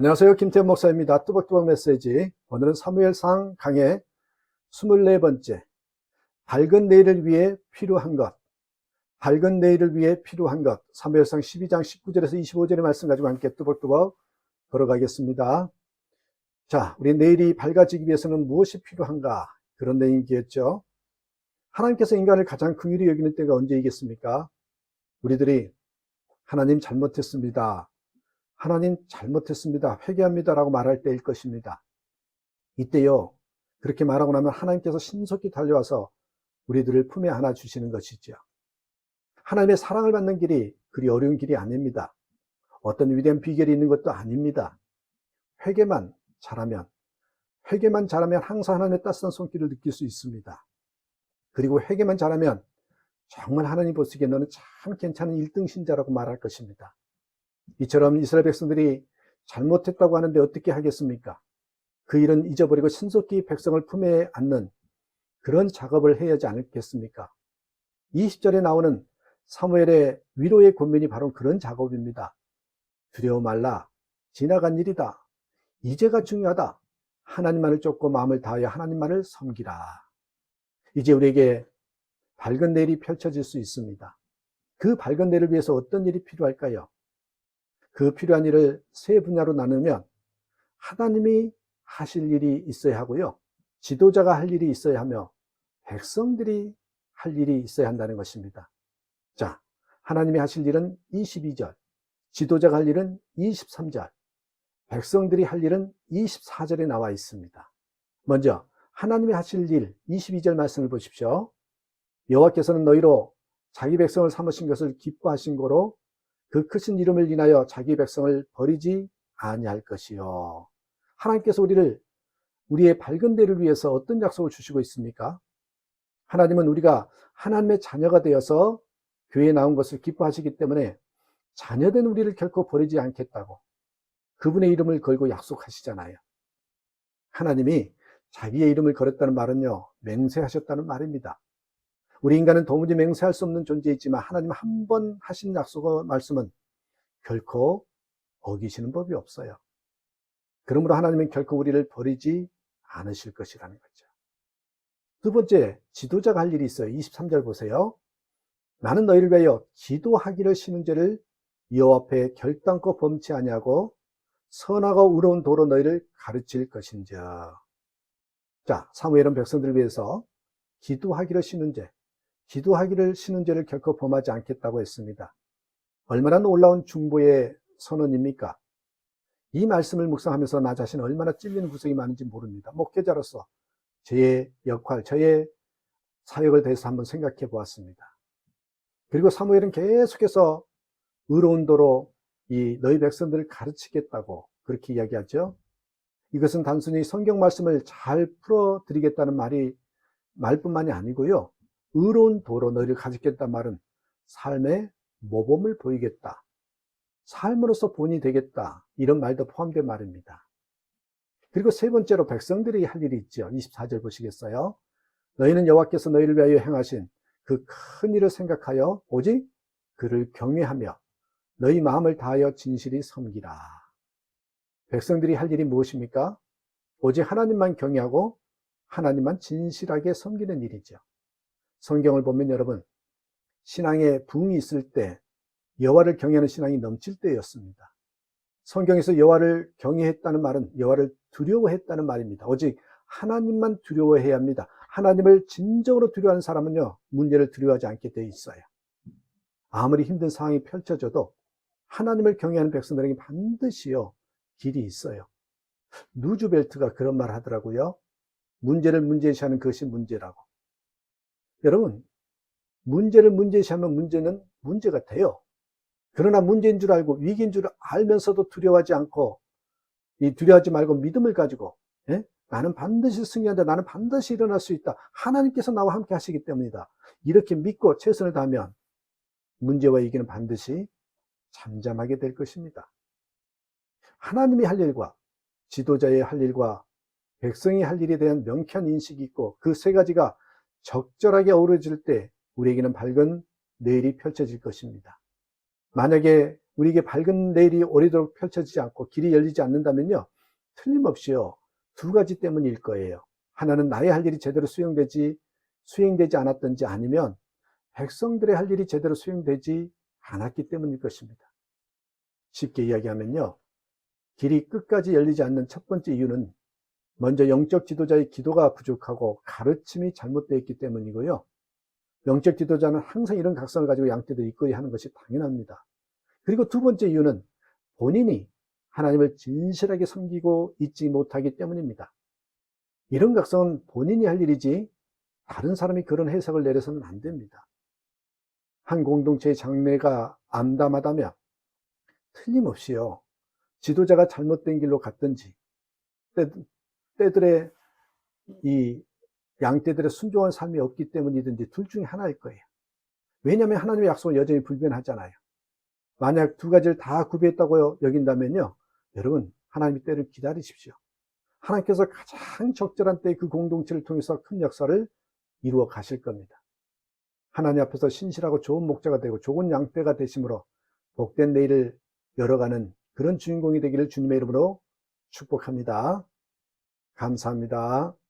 안녕하세요. 김태현 목사입니다. 뚜벅뚜벅 메시지. 오늘은 사무엘상 강의 24번째, 밝은 내일을 위해 필요한 것. 밝은 내일을 위해 필요한 것. 사무엘상 12장 19절에서 25절의 말씀 가지고 함께 뚜벅뚜벅 걸어가겠습니다. 자, 우리 내일이 밝아지기 위해서는 무엇이 필요한가? 그런 내용이겠죠. 하나님께서 인간을 가장 긍휼히 여기는 때가 언제이겠습니까? 우리들이 하나님 잘못했습니다. 하나님 잘못했습니다. 회개합니다. 라고 말할 때일 것입니다. 이때요, 그렇게 말하고 나면 하나님께서 신속히 달려와서 우리들을 품에 안아 주시는 것이죠. 하나님의 사랑을 받는 길이 그리 어려운 길이 아닙니다. 어떤 위대한 비결이 있는 것도 아닙니다. 회개만 잘하면 항상 하나님의 따스한 손길을 느낄 수 있습니다. 그리고 회개만 잘하면 정말 하나님 보시기에 너는 참 괜찮은 1등 신자라고 말할 것입니다. 이처럼 이스라엘 백성들이 잘못했다고 하는데 어떻게 하겠습니까? 그 일은 잊어버리고 신속히 백성을 품에 안는 그런 작업을 해야 하지 않겠습니까? 20절에 나오는 사무엘의 위로의 권면이 바로 그런 작업입니다. 두려워 말라. 지나간 일이다. 이제가 중요하다. 하나님만을 쫓고 마음을 다하여 하나님만을 섬기라. 이제 우리에게 밝은 내일이 펼쳐질 수 있습니다. 그 밝은 내일을 위해서 어떤 일이 필요할까요? 그 필요한 일을 세 분야로 나누면 하나님이 하실 일이 있어야 하고요. 지도자가 할 일이 있어야 하며 백성들이 할 일이 있어야 한다는 것입니다. 자, 하나님이 하실 일은 22절, 지도자가 할 일은 23절, 백성들이 할 일은 24절에 나와 있습니다. 먼저 하나님이 하실 일 22절 말씀을 보십시오. 여호와께서는 너희로 자기 백성을 삼으신 것을 기뻐하신 고로 그 크신 이름을 인하여 자기 백성을 버리지 아니할 것이요. 하나님께서 우리의 밝은 데를 위해서 어떤 약속을 주시고 있습니까? 하나님은 우리가 하나님의 자녀가 되어서 교회에 나온 것을 기뻐하시기 때문에 자녀된 우리를 결코 버리지 않겠다고 그분의 이름을 걸고 약속하시잖아요. 하나님이 자기의 이름을 걸었다는 말은요, 맹세하셨다는 말입니다. 우리 인간은 도무지 맹세할 수 없는 존재이지만 하나님 한 번 하신 약속의 말씀은 결코 어기시는 법이 없어요. 그러므로 하나님은 결코 우리를 버리지 않으실 것이라는 거죠. 두 번째, 지도자가 할 일이 있어요. 23절 보세요. 나는 너희를 위하여 기도하기를 쉬는 죄를 여호와 앞에 결단코 범치 아니하고 선하고 의로운 도로 너희를 가르칠 것인즉. 자, 사무엘은 백성들을 위해서 기도하기를 쉬는 죄를 결코 범하지 않겠다고 했습니다. 얼마나 놀라운 중보의 선언입니까? 이 말씀을 묵상하면서 나 자신 얼마나 찔리는 구석이 많은지 모릅니다. 목회자로서 저의 역할, 저의 사역을 대해서 한번 생각해 보았습니다. 그리고 사무엘은 계속해서 의로운 도로 너희 백성들을 가르치겠다고 그렇게 이야기하죠. 이것은 단순히 성경 말씀을 잘 풀어드리겠다는 말뿐만이 아니고요. 의로운 도로 너희를 가르치겠다는 말은 삶의 모범을 보이겠다. 삶으로서 본이 되겠다. 이런 말도 포함된 말입니다. 그리고 세 번째로 백성들이 할 일이 있죠. 24절 보시겠어요? 너희는 여호와께서 너희를 위하여 행하신 그 큰 일을 생각하여 오직 그를 경외하며 너희 마음을 다하여 진실히 섬기라. 백성들이 할 일이 무엇입니까? 오직 하나님만 경외하고 하나님만 진실하게 섬기는 일이죠. 성경을 보면 여러분, 신앙에 부흥이 있을 때 여호와를 경외하는 신앙이 넘칠 때였습니다. 성경에서 여호와를 경외했다는 말은 여호와를 두려워했다는 말입니다. 오직 하나님만 두려워해야 합니다. 하나님을 진정으로 두려워하는 사람은요, 문제를 두려워하지 않게 되어 있어요. 아무리 힘든 상황이 펼쳐져도 하나님을 경외하는 백성들에게 반드시요 길이 있어요. 누즈벨트가 그런 말 하더라고요. 문제를 문제시하는 것이 문제라고. 여러분, 문제를 문제시하면 문제는 문제가 돼요. 그러나 문제인 줄 알고 위기인 줄 알면서도 두려워하지 말고 믿음을 가지고, 나는 반드시 승리한다. 나는 반드시 일어날 수 있다. 하나님께서 나와 함께 하시기 때문이다. 이렇게 믿고 최선을 다하면 문제와 위기는 반드시 잠잠하게 될 것입니다. 하나님이 할 일과 지도자의 할 일과 백성이 할 일에 대한 명쾌한 인식이 있고 그 세 가지가 적절하게 어우러질 때 우리에게는 밝은 내일이 펼쳐질 것입니다. 만약에 우리에게 밝은 내일이 오래도록 펼쳐지지 않고 길이 열리지 않는다면요, 틀림없이요, 두 가지 때문일 거예요. 하나는 나의 할 일이 제대로 수행되지 않았든지, 아니면 백성들의 할 일이 제대로 수행되지 않았기 때문일 것입니다. 쉽게 이야기하면요, 길이 끝까지 열리지 않는 첫 번째 이유는 먼저 영적 지도자의 기도가 부족하고 가르침이 잘못되어 있기 때문이고요. 영적 지도자는 항상 이런 각성을 가지고 양떼들을 이끌어야 하는 것이 당연합니다. 그리고 두 번째 이유는 본인이 하나님을 진실하게 섬기고 있지 못하기 때문입니다. 이런 각성은 본인이 할 일이지 다른 사람이 그런 해석을 내려서는 안 됩니다. 한 공동체의 장래가 암담하다면 틀림없이요, 지도자가 잘못된 길로 갔든지, 떼들의 이 양떼들의 순종한 삶이 없기 때문이든지 둘 중에 하나일 거예요. 왜냐하면 하나님의 약속은 여전히 불변하잖아요. 만약 두 가지를 다 구비했다고 여긴다면요, 여러분, 하나님의 때를 기다리십시오. 하나님께서 가장 적절한 때에 그 공동체를 통해서 큰 역사를 이루어 가실 겁니다. 하나님 앞에서 신실하고 좋은 목자가 되고 좋은 양떼가 되심으로 복된 내일을 열어가는 그런 주인공이 되기를 주님의 이름으로 축복합니다. 감사합니다.